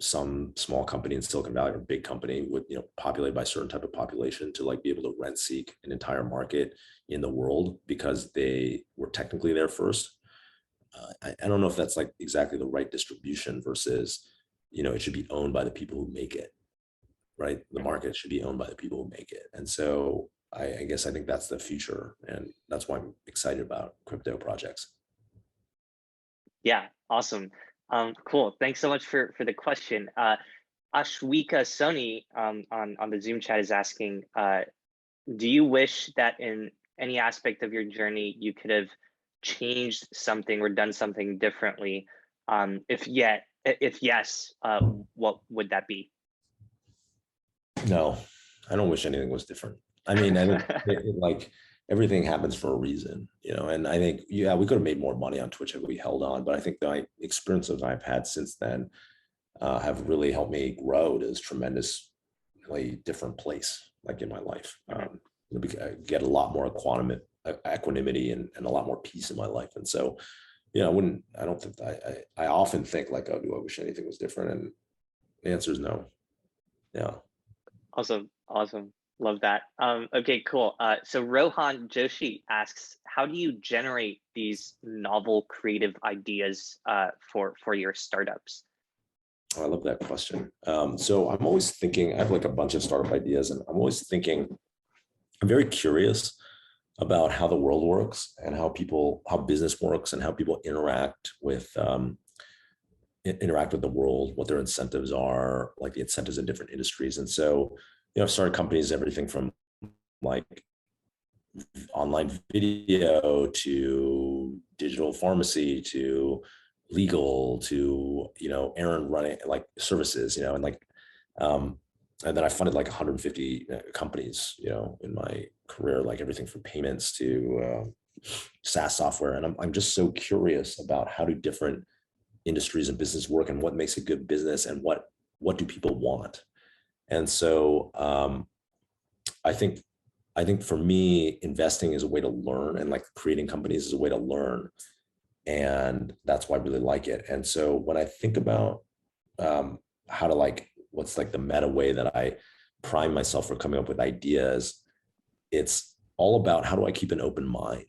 some small company in Silicon Valley or big company with, populated by a certain type of population to like be able to rent seek an entire market in the world because they were technically there first. I don't know if that's like exactly the right distribution versus, it should be owned by the people who make it, right? The market should be owned by the people who make it. And so I guess I think that's the future. And that's why I'm excited about crypto projects. Yeah, awesome. Cool. Thanks so much for the question. Ashwika Soni on the Zoom chat is asking, do you wish that in any aspect of your journey you could have changed something or done something differently? If yes, what would that be? No, I don't wish anything was different. I mean, I think like everything happens for a reason, and I think, we could have made more money on Twitch if we held on, but I think the experiences I've had since then have really helped me grow to this tremendously different place, like in my life. Get a lot more equanimity and a lot more peace in my life. And so, I often think like, oh, do I wish anything was different? And the answer is no. Yeah. Awesome. Love that. Okay, cool. So Rohan Joshi asks, how do you generate these novel creative ideas for your startups? I love that question. So I'm always thinking, I have like a bunch of startup ideas, and I'm always thinking, I'm very curious about how the world works and how business works and how people interact with the world, what their incentives are, like the incentives in different industries. And so, I've started companies, everything from like online video to digital pharmacy to legal to, errand running, like services, and like, and then I funded like 150 companies, in my career, like everything from payments to SaaS software. And I'm just so curious about how do different industries and business work and what makes a good business and what do people want. And so I think for me, investing is a way to learn, and like creating companies is a way to learn. And that's why I really like it. And so when I think about how to like, what's like the meta way that I prime myself for coming up with ideas, it's all about how do I keep an open mind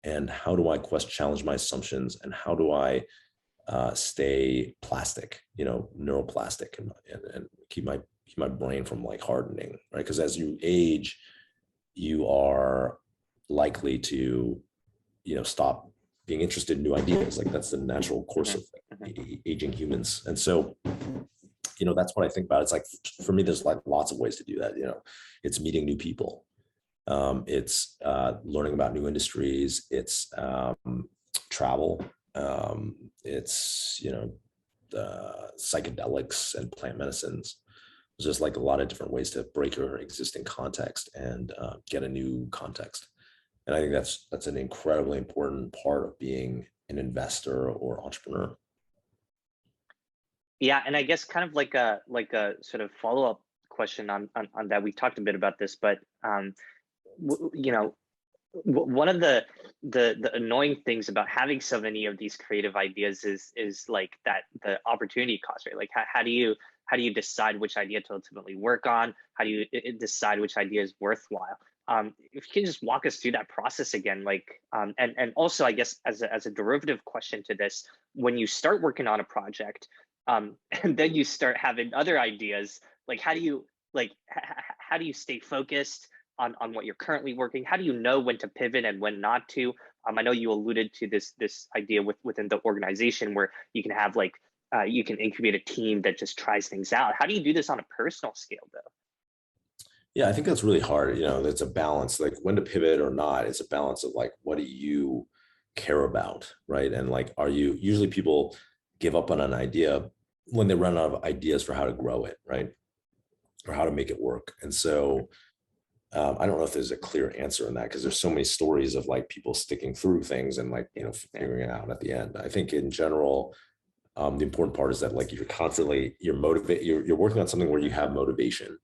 and how do I challenge my assumptions and how do I stay plastic, neuroplastic, and keep my brain from like hardening, right? Because as you age, you are likely to, stop being interested in new ideas. Like that's the natural course of aging humans. And so, that's what I think about. It's like, for me, there's like lots of ways to do that. It's meeting new people. It's learning about new industries. It's travel. It's, psychedelics and plant medicines. There's just like a lot of different ways to break your existing context and get a new context. And I think that's an incredibly important part of being an investor or entrepreneur. Yeah, and I guess kind of like a sort of follow-up question on that. We talked a bit about this, but one of the annoying things about having so many of these creative ideas is like that the opportunity cost, right? Like how do you decide which idea to ultimately work on? How do you decide which idea is worthwhile? If you can just walk us through that process again, like, and also I guess as a derivative question to this, when you start working on a project, and then you start having other ideas, like how do you stay focused on what you're currently working? How do you know when to pivot and when not to? I know you alluded to this idea within the organization where you can have like you can incubate a team that just tries things out. How do you do this on a personal scale though? Yeah, I think that's really hard. It's a balance, like when to pivot or not. It's a balance of like, what do you care about, right? And like, usually people give up on an idea when they run out of ideas for how to grow it, right? Or how to make it work. And so I don't know if there's a clear answer in that, because there's so many stories of like people sticking through things and like, figuring it out at the end. I think in general, the important part is that like you're motivated, you're working on something where you have motivation.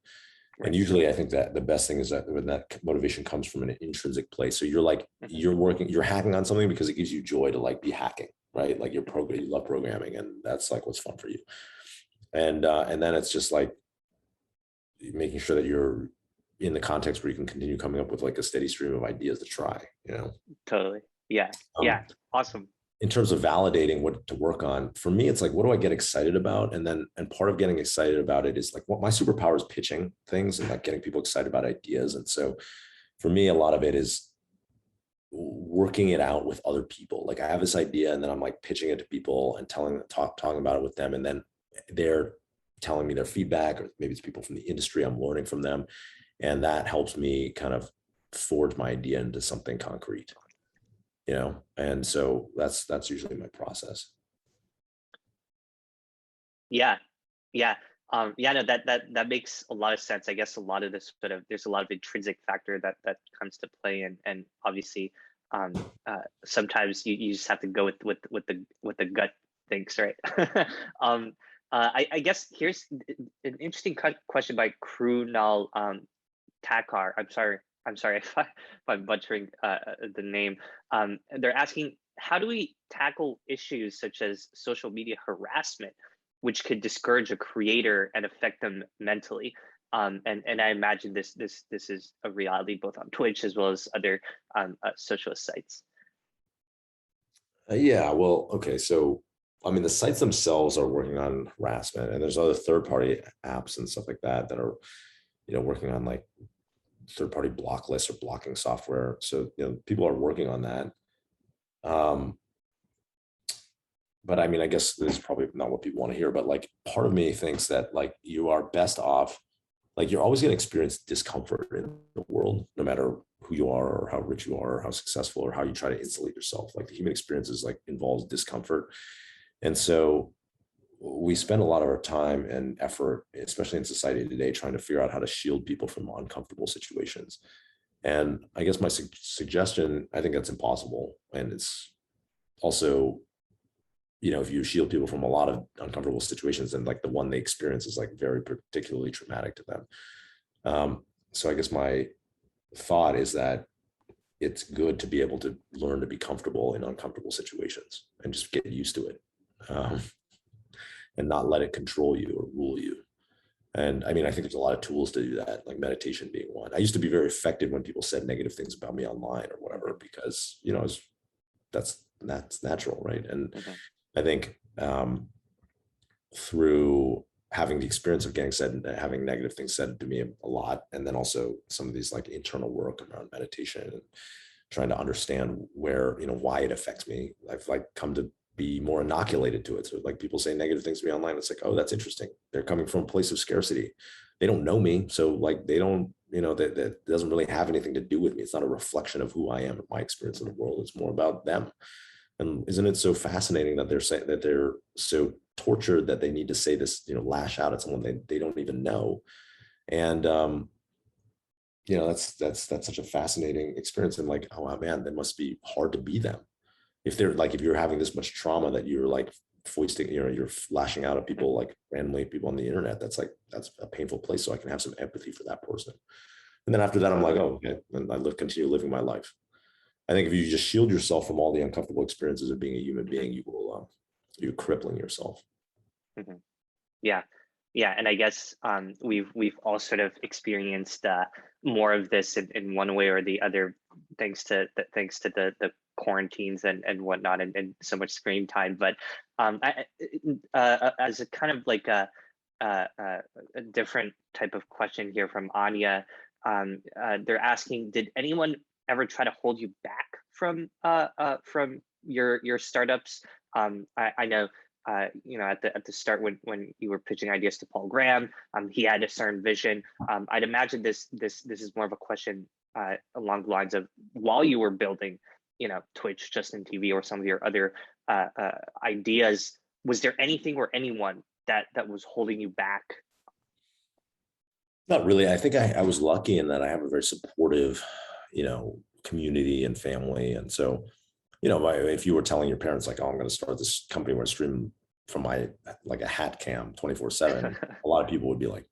And usually I think that the best thing is that when that motivation comes from an intrinsic place. So you're like, you're hacking on something because it gives you joy to like be hacking, right? Like you love programming, and that's like what's fun for you. And then it's just like making sure that you're in the context where you can continue coming up with like a steady stream of ideas to try, you know? Totally. Yeah. Um, Yeah. Awesome. in terms of validating what to work on, for me, it's like, what do I get excited about? And part of getting excited about it is like, what my superpower is pitching things and like getting people excited about ideas. And so for me, a lot of it is working it out with other people. Like I have this idea and then I'm like pitching it to people and talking about it with them. And then they're telling me their feedback, or maybe it's people from the industry, I'm learning from them. And that helps me kind of forge my idea into something concrete, you know? And so that's usually my process. Yeah. Yeah. Yeah, no, that makes a lot of sense. I guess a lot of this sort of, there's a lot of intrinsic factor that comes to play, and obviously, sometimes you just have to go with the gut thinks, right? I guess here's an interesting question by Krunal Takar. I'm sorry if I'm butchering the name. They're asking, how do we tackle issues such as social media harassment, which could discourage a creator and affect them mentally? And I imagine this is a reality both on Twitch as well as other social sites. Yeah, well, okay. So, I mean, the sites themselves are working on harassment, and there's other third-party apps and stuff like that that are, working on like third-party block lists or blocking software. So, people are working on that. But I mean, I guess this is probably not what people want to hear, but like part of me thinks that like you are best off, like you're always going to experience discomfort in the world, no matter who you are or how rich you are or how successful or how you try to insulate yourself. Like the human experience is like involves discomfort. And so we spend a lot of our time and effort, especially in society today, trying to figure out how to shield people from uncomfortable situations. And I guess my suggestion, I think that's impossible. And it's also, if you shield people from a lot of uncomfortable situations, then like the one they experience is like very particularly traumatic to them. So I guess my thought is that it's good to be able to learn to be comfortable in uncomfortable situations and just get used to it, and not let it control you or rule you. And I mean, I think there's a lot of tools to do that, like meditation being one. I used to be very affected when people said negative things about me online or whatever, because, that's natural, right? And I think through having the experience of having negative things said to me a lot, and then also some of these like internal work around meditation and trying to understand where, why it affects me, I've like come to be more inoculated to it. So like people say negative things to me online, it's like, oh, that's interesting. They're coming from a place of scarcity. They don't know me. So like they don't, that doesn't really have anything to do with me. It's not a reflection of who I am and my experience in the world. It's more about them. And isn't it so fascinating that they're saying that they're so tortured that they need to say this, lash out at someone they don't even know. And that's such a fascinating experience. And like, oh man, that must be hard to be them. If you're having this much trauma that you're like foisting, you're lashing out at people, like randomly people on the internet, that's a painful place. So I can have some empathy for that person. And then after that, I'm like, oh, okay. And I continue living my life. I think if you just shield yourself from all the uncomfortable experiences of being a human being, you're crippling yourself. Mm-hmm. Yeah. Yeah. And I guess we've all sort of experienced more of this in one way or the other, thanks to the quarantines and whatnot, and so much screen time. But as a kind of like a different type of question here from Anya, they're asking, did anyone ever try to hold you back from your startups? I know, at the start when you were pitching ideas to Paul Graham, he had a certain vision. I'd imagine this is more of a question along the lines of, while you were building, Twitch, Justin TV, or some of your other ideas, was there anything or anyone that was holding you back? Not really. I think I was lucky in that I have a very supportive, community and family. And so, if you were telling your parents like, oh, I'm going to start this company where I stream from my, like a hat cam 24/7, a lot of people would be like,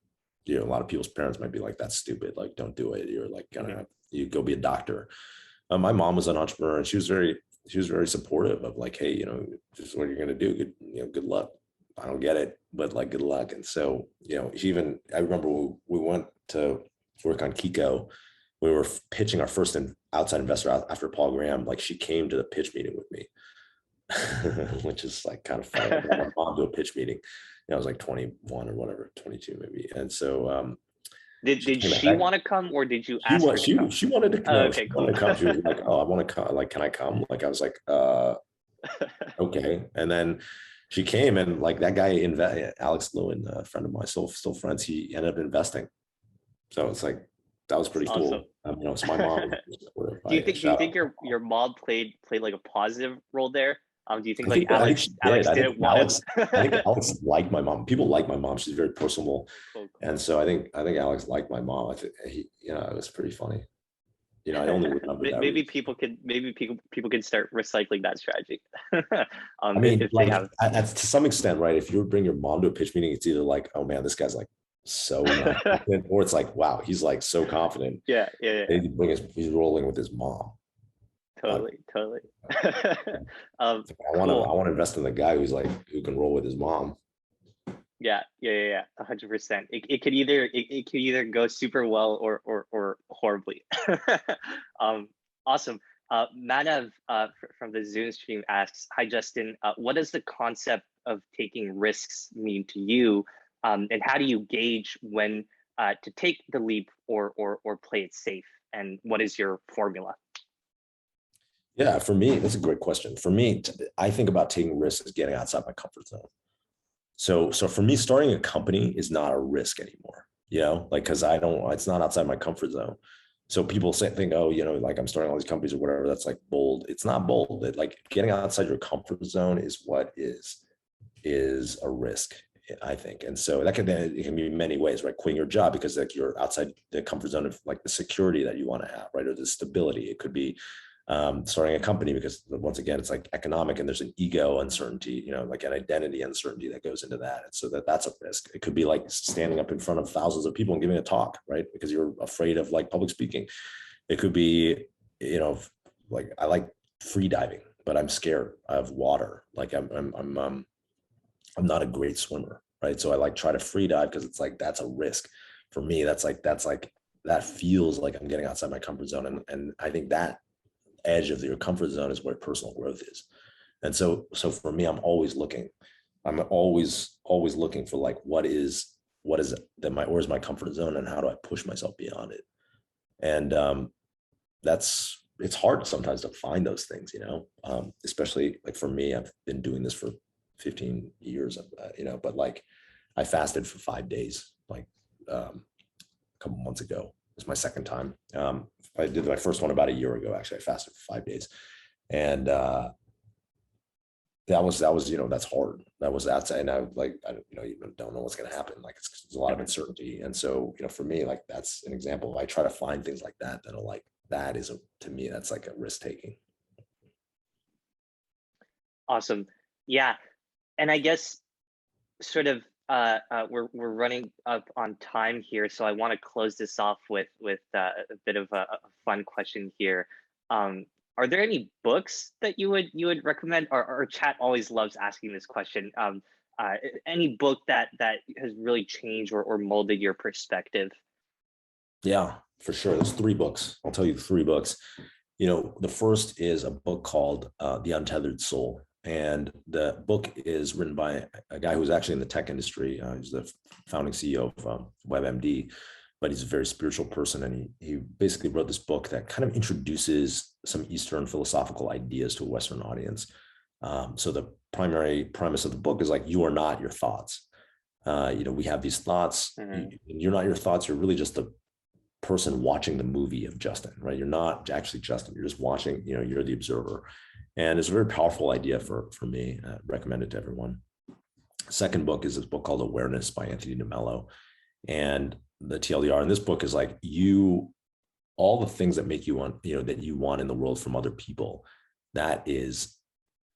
a lot of people's parents might be like, that's stupid. Like, don't do it. You're like, you go be a doctor. My mom was an entrepreneur, and she was very supportive of like, hey, this is what you're going to do. Good luck. I don't get it, but like, good luck. And so, I remember we went to work on Kiko. We were pitching our first outside investor after Paul Graham. Like, she came to the pitch meeting with me, which is like kind of funny. I brought my mom to a pitch meeting. I was like 21 or whatever, 22 maybe. And so did she want to come, or did you ask her to come? She wanted to come. Oh, okay, cool. Wanted to come. She was like, "Oh, I want to come. Like, can I come?" Like, I was like, okay. And then she came, and like, that guy, Alex Lewin, a friend of mine, still friends, he ended up investing. So it's like, that was pretty cool. Awesome. So my mom. Do you think your mom played like a positive role there? Do you think like Alex didn't want I think Alex liked my mom. People like my mom. She's very personable. Cool. And so I think Alex liked my mom. I think it was pretty funny. I only remember that. Maybe people could start recycling that strategy. I mean, to some extent, right? If you bring your mom to a pitch meeting, it's either like, oh man, this guy's like so not confident, or it's like, wow, he's like so confident. Yeah. He's rolling with his mom. Totally. I want to invest in the guy who can roll with his mom. Yeah, 100%. It could either go super well or horribly. Awesome. Manav from the Zoom stream asks, "Hi Justin, what does the concept of taking risks mean to you, and how do you gauge when to take the leap or play it safe? And what is your formula?" Yeah, for me, that's a great question. For me, I think about taking risks as getting outside my comfort zone. So for me, starting a company is not a risk anymore, because it's not outside my comfort zone. So people think, oh, like, I'm starting all these companies or whatever, that's like bold. It's not bold. Like, getting outside your comfort zone is what is a risk, I think. And so it can be many ways, right? Quitting your job because like you're outside the comfort zone of like the security that you want to have, right? Or the stability. It could be starting a company because, once again, it's like economic, and there's an ego uncertainty, like an identity uncertainty that goes into that. And so that's a risk. It could be like standing up in front of thousands of people and giving a talk, right? Because you're afraid of like public speaking. It could be, like, I like free diving, but I'm scared of water. Like, I'm not a great swimmer, right? So I like try to free dive because it's like, that's a risk for me. That's like that feels like I'm getting outside my comfort zone, and I think that edge of your comfort zone is where personal growth is. And so for me, I'm always looking for like, where's my comfort zone, and how do I push myself beyond it? And it's hard sometimes to find those things, especially like for me, I've been doing this for 15 years, but like, I fasted for 5 days, like a couple months ago. It's my second time. I did my first one about a year ago. Actually, I fasted for 5 days, and that was that's hard. And I like, you don't know what's going to happen. Like, it's a lot of uncertainty, and so for me, like, that's an example. I try to find things like that are like, that is to me, that's like a risk taking. Awesome. Yeah, and I guess sort of we're running up on time here, so I want to close this off with a bit of a fun question here. Are there any books that you would recommend? Our chat always loves asking this question. Any book that has really changed or molded your perspective? Yeah, for sure. There's 3 books. I'll tell you 3 books. The first is a book called The Untethered Soul. And the book is written by a guy who's actually in the tech industry. He's the founding CEO of WebMD, but he's a very spiritual person. And he basically wrote this book that kind of introduces some Eastern philosophical ideas to a Western audience. So the primary premise of the book is like, you are not your thoughts. We have these thoughts. Mm-hmm. You're not your thoughts. You're really just the person watching the movie of Justin, right? You're not actually Justin. You're just watching, you're the observer. And it's a very powerful idea for me. Recommend it to everyone. Second book is this book called Awareness by Anthony DeMello. And the TLDR in this book is like, all the things that make you want, that you want in the world from other people, that is,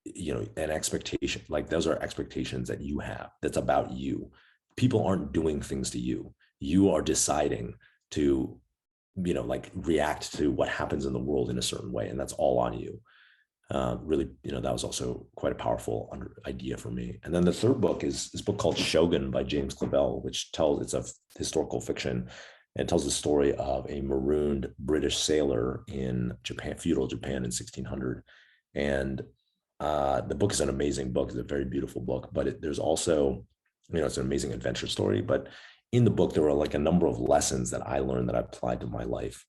an expectation. Like, those are expectations that you have. That's about you. People aren't doing things to you. You are deciding to, like, react to what happens in the world in a certain way. And that's all on you. Really, that was also quite a powerful idea for me. And then the third book is this book called Shogun by James Clavell, which it's a historical fiction, and tells the story of a marooned British sailor in Japan, feudal Japan in 1600. And the book is an amazing book. It's a very beautiful book, but there's also, it's an amazing adventure story. But in the book, there were like a number of lessons that I learned that I applied to my life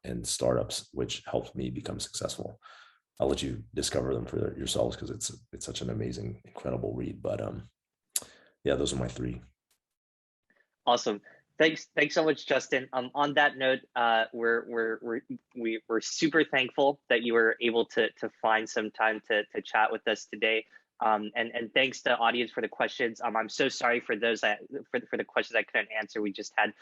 and startups, which helped me become successful. I'll let you discover them for yourselves because it's such an amazing, incredible read. But yeah, those are my three. Awesome. Thanks so much, Justin. On that note, we're super thankful that you were able to find some time to chat with us today. And thanks to the audience for the questions. I'm so sorry for those for the questions I couldn't answer. We just had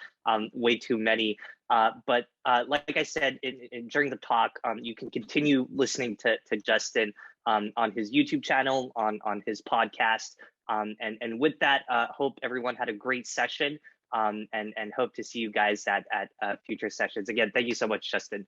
way too many. But like I said during the talk, you can continue listening to Justin on his YouTube channel, on his podcast. And with that, hope everyone had a great session. And hope to see you guys at future sessions. Again, thank you so much, Justin.